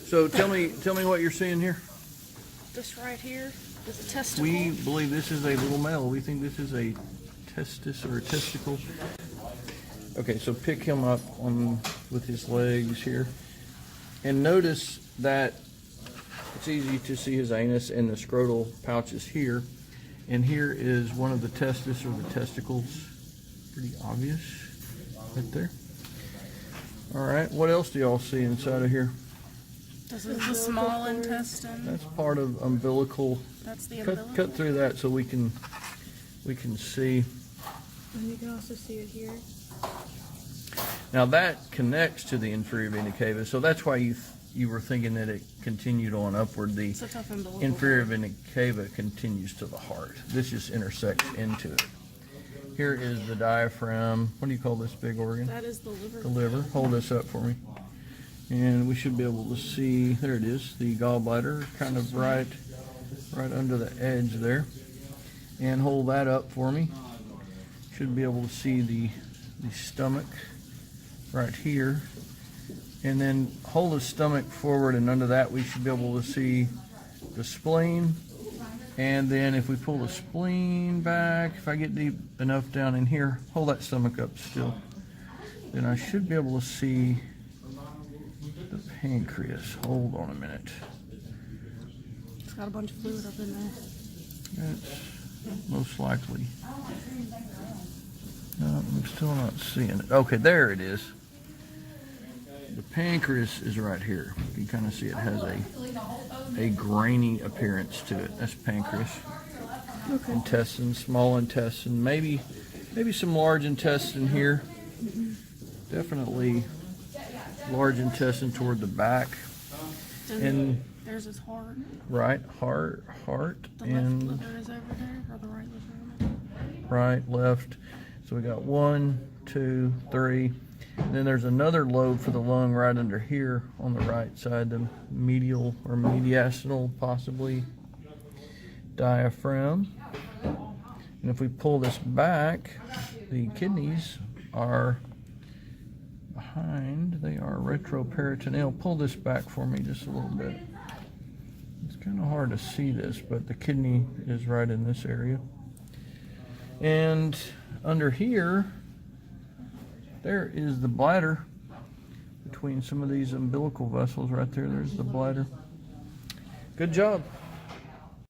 So tell me what you're seeing here. This right here is a testicle. We believe this is a little male. We think this is a testis or a testicle. Okay, so pick him up with his legs here. And notice that it's easy to see his anus and the scrotal pouches here. And here is one of the testes or the testicles. Pretty obvious right there. All right, what else do y'all see inside of here? This is the small intestine. That's part of umbilical. That's the umbilical. Cut through that so we can see. And you can also see it here. Now that connects to the inferior vena cava, so that's why you were thinking that it continued on upward. The inferior vena cava continues to the heart. This just intersects into it. Here is the diaphragm. What do you call this big organ? That is the liver. The liver. Hold this up for me. And we should be able to see, there it is, the gallbladder, kind of right under the edge there. And hold that up for me. Should be able to see the stomach right here. And then hold the stomach forward, and under that we should be able to see the spleen. And then if we pull the spleen back, if I get deep enough down in here, hold that stomach up still, then I should be able to see the pancreas. Hold on a minute. It's got a bunch of fluid up in there. That's most likely. No, I'm still not seeing it. Okay, there it is. The pancreas is right here. You can kind of see it has a grainy appearance to it. That's pancreas. Okay. Intestine, small intestine, maybe some large intestine here. Definitely large intestine toward the back. And there's his heart. Right, heart, The and left liver is over there, or the right liver? right, left. So we got 1, 2, 3. And then there's another lobe for the lung right under here on the right side, the medial or mediastinal, possibly, diaphragm. And if we pull this back, the kidneys are behind. They are retroperitoneal. Pull this back for me just a little bit. It's kind of hard to see this, but the kidney is right in this area. And under here, there is the bladder. Between some of these umbilical vessels right there, there's the bladder. Good job.